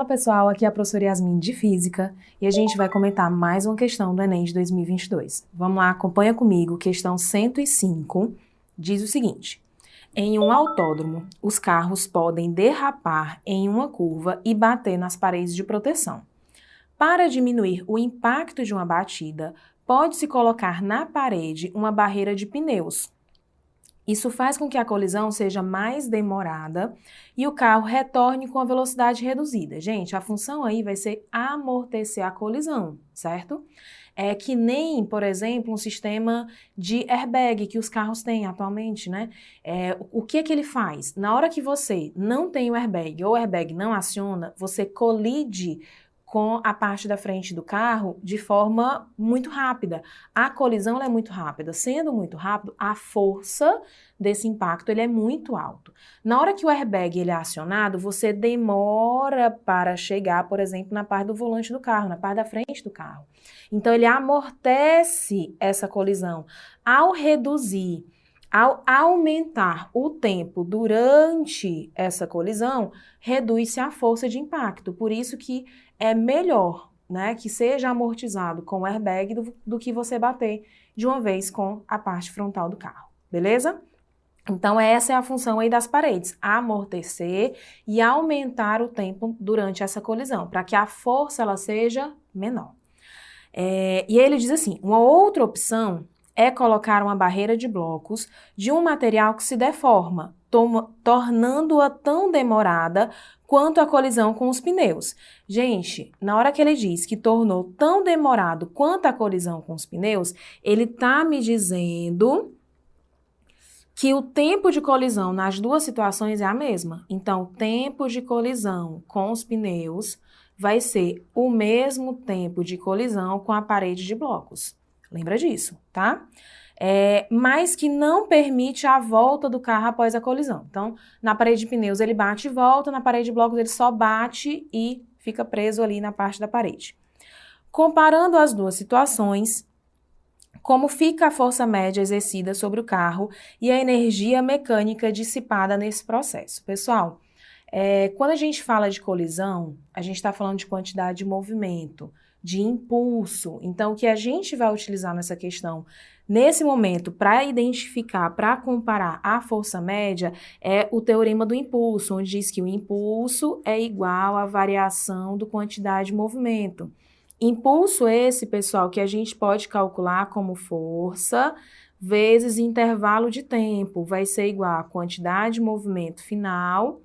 Fala pessoal, aqui é a professora Yasmin de Física e a gente vai comentar mais uma questão do Enem de 2022. Vamos lá, acompanha comigo, questão 105, diz o seguinte: em um autódromo, os carros podem derrapar em uma curva e bater nas paredes de proteção. Para diminuir o impacto de uma batida, pode-se colocar na parede uma barreira de pneus. Isso faz com que a colisão seja mais demorada e o carro retorne com a velocidade reduzida. Gente, a função aí vai ser amortecer a colisão, certo? É que nem, por exemplo, um sistema de airbag que os carros têm atualmente, né? O que é que ele faz? Na hora que você não tem o airbag ou o airbag não aciona, você colide com a parte da frente do carro de forma muito rápida. A colisão ela é muito rápida. Sendo muito rápido, a força desse impacto ele é muito alto. Na hora que o airbag ele é acionado, você demora para chegar, por exemplo, na parte do volante do carro, na parte da frente do carro. Então, ele amortece essa colisão. Ao reduzir, ao aumentar o tempo durante essa colisão, reduz-se a força de impacto. Por isso que é melhor, né, que seja amortizado com o airbag do que você bater de uma vez com a parte frontal do carro, beleza? Então, essa é a função aí das paredes, amortecer e aumentar o tempo durante essa colisão, para que a força ela seja menor. E aí ele diz assim, uma outra opção é colocar uma barreira de blocos de um material que se deforma, tornando-a tão demorada quanto a colisão com os pneus. Gente, na hora que ele diz que tornou tão demorado quanto a colisão com os pneus, ele está me dizendo que o tempo de colisão nas duas situações é a mesma. Então, o tempo de colisão com os pneus vai ser o mesmo tempo de colisão com a parede de blocos. Lembra disso, tá? Mas que não permite a volta do carro após a colisão. Então, na parede de pneus ele bate e volta, na parede de blocos ele só bate e fica preso ali na parte da parede. Comparando as duas situações, como fica a força média exercida sobre o carro e a energia mecânica dissipada nesse processo. Pessoal, quando a gente fala de colisão, a gente está falando de quantidade de movimento, de impulso. Então, o que a gente vai utilizar nessa questão, nesse momento, para identificar, para comparar a força média, é o teorema do impulso, onde diz que o impulso é igual à variação da quantidade de movimento. Impulso esse, pessoal, que a gente pode calcular como força vezes intervalo de tempo, vai ser igual a quantidade de movimento final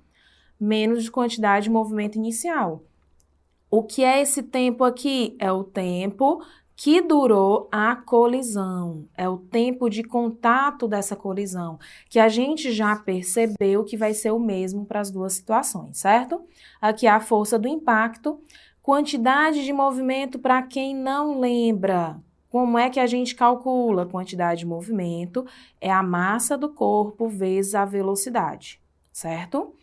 menos de quantidade de movimento inicial. O que é esse tempo aqui? É o tempo que durou a colisão, é o tempo de contato dessa colisão, que a gente já percebeu que vai ser o mesmo para as duas situações, certo? Aqui é a força do impacto. Quantidade de movimento, para quem não lembra, como é que a gente calcula? Quantidade de movimento é a massa do corpo vezes a velocidade, certo?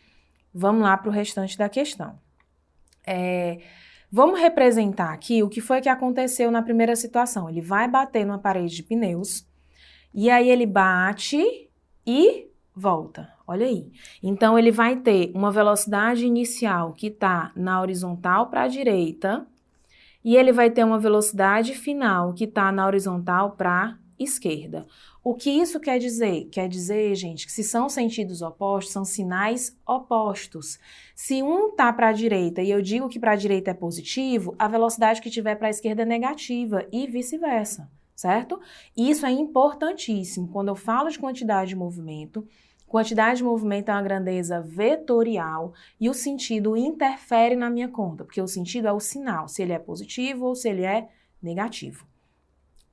Vamos lá para o restante da questão. Vamos representar aqui o que foi que aconteceu na primeira situação. Ele vai bater numa parede de pneus, e aí ele bate e volta. Olha aí. Então, ele vai ter uma velocidade inicial que está na horizontal para a direita e ele vai ter uma velocidade final que está na horizontal para a esquerda. O que isso quer dizer? Quer dizer, gente, que se são sentidos opostos, são sinais opostos. Se um está para a direita e eu digo que para a direita é positivo, a velocidade que tiver para a esquerda é negativa e vice-versa, certo? Isso é importantíssimo. Quando eu falo de quantidade de movimento é uma grandeza vetorial e o sentido interfere na minha conta, porque o sentido é o sinal, se ele é positivo ou se ele é negativo.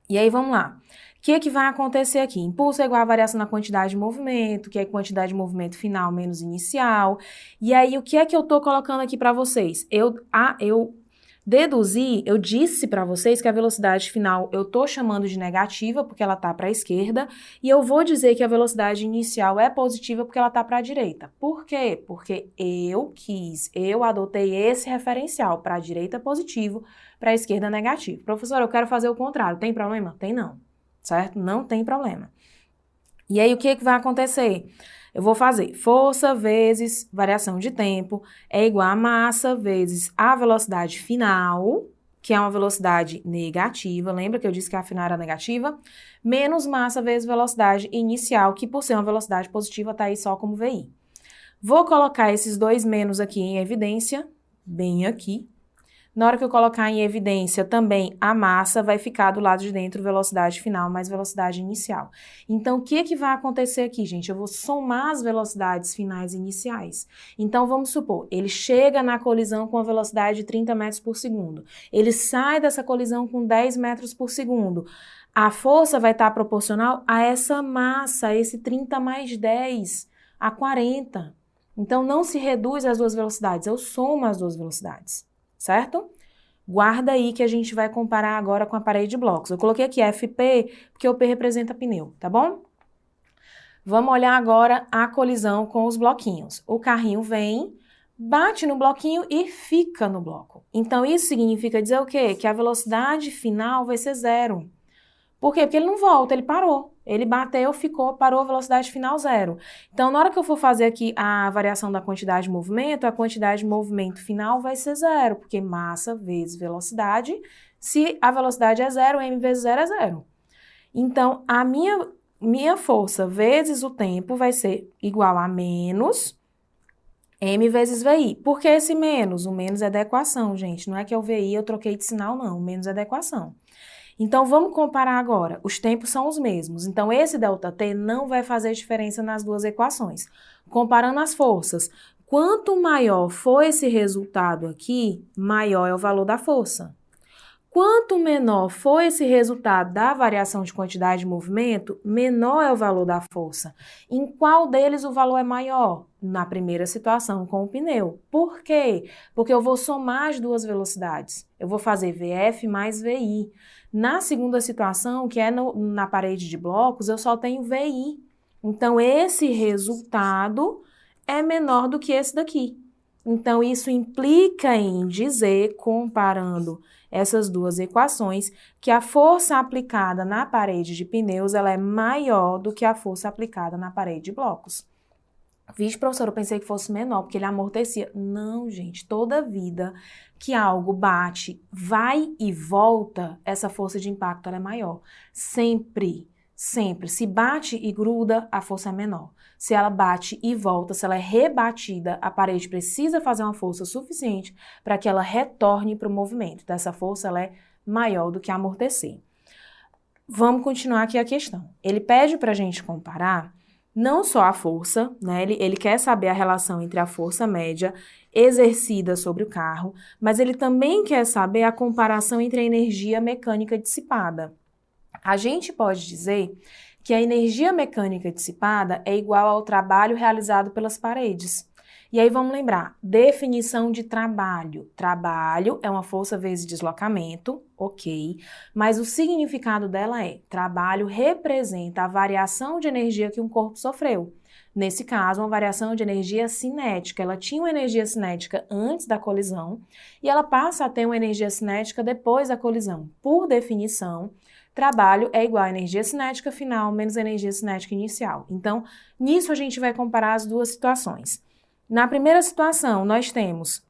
E aí, vamos lá. O que vai acontecer aqui? Impulso é igual a variação na quantidade de movimento, que é a quantidade de movimento final menos inicial. E aí, o que é que eu estou colocando aqui para vocês? Eu deduzi, eu disse para vocês que a velocidade final eu estou chamando de negativa, porque ela está para a esquerda, e eu vou dizer que a velocidade inicial é positiva porque ela está para a direita. Por quê? Porque eu adotei esse referencial, para a direita positivo, para a esquerda negativo. Professor, eu quero fazer o contrário, tem problema? Tem não, certo? Não tem problema. E aí, o que vai acontecer? Eu vou fazer força vezes variação de tempo é igual a massa vezes a velocidade final, que é uma velocidade negativa, lembra que eu disse que a final era negativa? Menos massa vezes velocidade inicial, que por ser uma velocidade positiva está aí só como VI. Vou colocar esses dois menos aqui em evidência, bem aqui. Na hora que eu colocar em evidência também a massa, vai ficar do lado de dentro velocidade final mais velocidade inicial. Então, o que vai acontecer aqui, gente? Eu vou somar as velocidades finais e iniciais. Então, vamos supor, ele chega na colisão com a velocidade de 30 metros por segundo. Ele sai dessa colisão com 10 metros por segundo. A força vai estar proporcional a essa massa, esse 30 mais 10, a 40. Então, não se reduz as duas velocidades, eu somo as duas velocidades. Certo? Guarda aí que a gente vai comparar agora com a parede de blocos. Eu coloquei aqui FP, porque o P representa pneu, tá bom? Vamos olhar agora a colisão com os bloquinhos. O carrinho vem, bate no bloquinho e fica no bloco. Então, isso significa dizer o quê? Que a velocidade final vai ser zero. Por quê? Porque ele não volta, ele parou. Ele bateu, ficou, parou, velocidade final zero. Então, na hora que eu for fazer aqui a variação da quantidade de movimento, a quantidade de movimento final vai ser zero, porque massa vezes velocidade, se a velocidade é zero, m vezes zero é zero. Então, a minha força vezes o tempo vai ser igual a menos m vezes VI. Por que esse menos? O menos é da equação, gente. Não é que é o VI, eu troquei de sinal, não. O menos é da equação. Então, vamos comparar agora. Os tempos são os mesmos. Então, esse ΔT não vai fazer diferença nas duas equações. Comparando as forças, quanto maior for esse resultado aqui, maior é o valor da força. Quanto menor for esse resultado da variação de quantidade de movimento, menor é o valor da força. Em qual deles o valor é maior? Na primeira situação, com o pneu. Por quê? Porque eu vou somar as duas velocidades. Eu vou fazer VF mais VI. Na segunda situação, que é na parede de blocos, eu só tenho VI. Então, esse resultado é menor do que esse daqui. Então, isso implica em dizer, comparando essas duas equações, que a força aplicada na parede de pneus ela é maior do que a força aplicada na parede de blocos. Vixe, professor, eu pensei que fosse menor, porque ele amortecia. Não, gente, toda vida que algo bate, vai e volta, essa força de impacto ela é maior. Sempre, sempre. Se bate e gruda, a força é menor. Se ela bate e volta, se ela é rebatida, a parede precisa fazer uma força suficiente para que ela retorne para o movimento. Então, essa força ela é maior do que amortecer. Vamos continuar aqui a questão. Ele pede para a gente comparar não só a força, né? Ele quer saber a relação entre a força média exercida sobre o carro, mas ele também quer saber a comparação entre a energia mecânica dissipada. A gente pode dizer que a energia mecânica dissipada é igual ao trabalho realizado pelas paredes. E aí vamos lembrar, definição de trabalho. Trabalho é uma força vezes deslocamento, ok, mas o significado dela é, trabalho representa a variação de energia que um corpo sofreu. Nesse caso, uma variação de energia cinética. Ela tinha uma energia cinética antes da colisão e ela passa a ter uma energia cinética depois da colisão. Por definição, trabalho é igual a energia cinética final menos energia cinética inicial. Então, nisso a gente vai comparar as duas situações. Na primeira situação, nós temos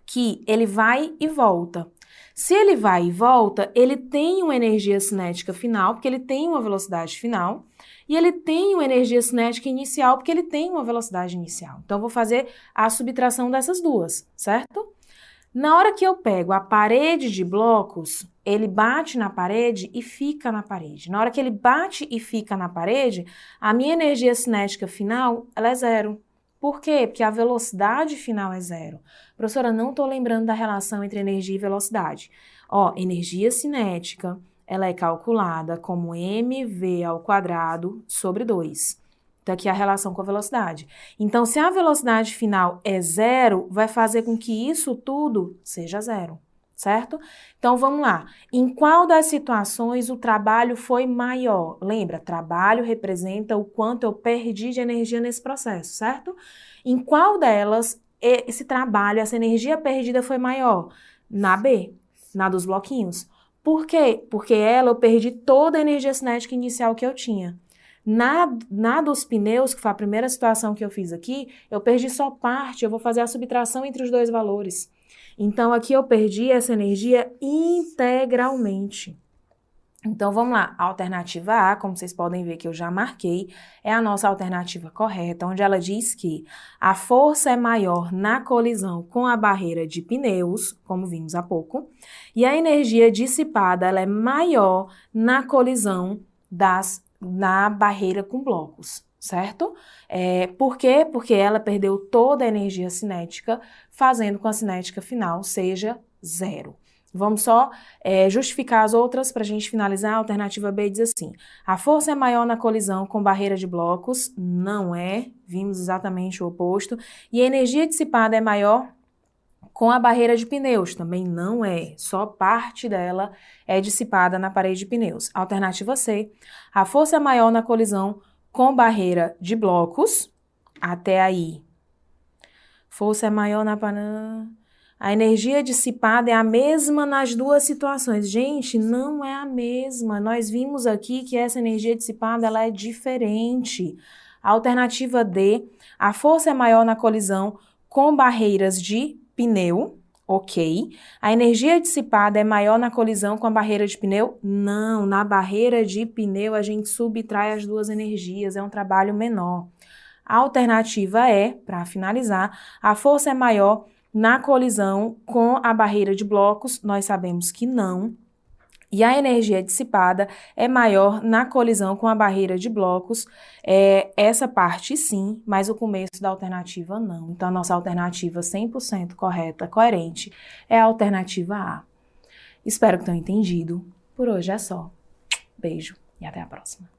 que ele vai e volta. Se ele vai e volta, ele tem uma energia cinética final, porque ele tem uma velocidade final, e ele tem uma energia cinética inicial, porque ele tem uma velocidade inicial. Então, eu vou fazer a subtração dessas duas, certo? Na hora que eu pego a parede de blocos, ele bate na parede e fica na parede. Na hora que ele bate e fica na parede, a minha energia cinética final, ela é zero. Por quê? Porque a velocidade final é zero. Professora, não estou lembrando da relação entre energia e velocidade. Ó, energia cinética, ela é calculada como mv² sobre 2. Então, aqui é a relação com a velocidade. Então, se a velocidade final é zero, vai fazer com que isso tudo seja zero, certo? Então, vamos lá. Em qual das situações o trabalho foi maior? Lembra, trabalho representa o quanto eu perdi de energia nesse processo, certo? Em qual delas esse trabalho, essa energia perdida foi maior? Na B, na dos bloquinhos. Por quê? Porque eu perdi toda a energia cinética inicial que eu tinha. Na dos pneus, que foi a primeira situação que eu fiz aqui, eu perdi só parte, eu vou fazer a subtração entre os dois valores. Então, aqui eu perdi essa energia integralmente. Então, vamos lá. A alternativa A, como vocês podem ver que eu já marquei, é a nossa alternativa correta, onde ela diz que a força é maior na colisão com a barreira de pneus, como vimos há pouco, e a energia dissipada ela é maior na colisão na barreira com blocos, certo? Por quê? Porque ela perdeu toda a energia cinética, fazendo com que a cinética final seja zero. Vamos só justificar as outras para a gente finalizar. A alternativa B diz assim: a força é maior na colisão com barreira de blocos. Não é, vimos exatamente o oposto. E a energia dissipada é maior com a barreira de pneus. Também não é, só parte dela é dissipada na parede de pneus. Alternativa C: a força é maior na colisão com barreira de blocos. Até aí. Força é maior na... A energia dissipada é a mesma nas duas situações. Gente, não é a mesma. Nós vimos aqui que essa energia dissipada ela é diferente. A alternativa D, a força é maior na colisão com barreiras de pneu, ok. A energia dissipada é maior na colisão com a barreira de pneu? Não, na barreira de pneu a gente subtrai as duas energias, é um trabalho menor. A alternativa é, para finalizar, a força é maior na colisão com a barreira de blocos, nós sabemos que não. E a energia dissipada é maior na colisão com a barreira de blocos. Essa parte sim, mas o começo da alternativa não. Então, a nossa alternativa 100% correta, coerente, é a alternativa A. Espero que tenham entendido. Por hoje é só. Beijo e até a próxima.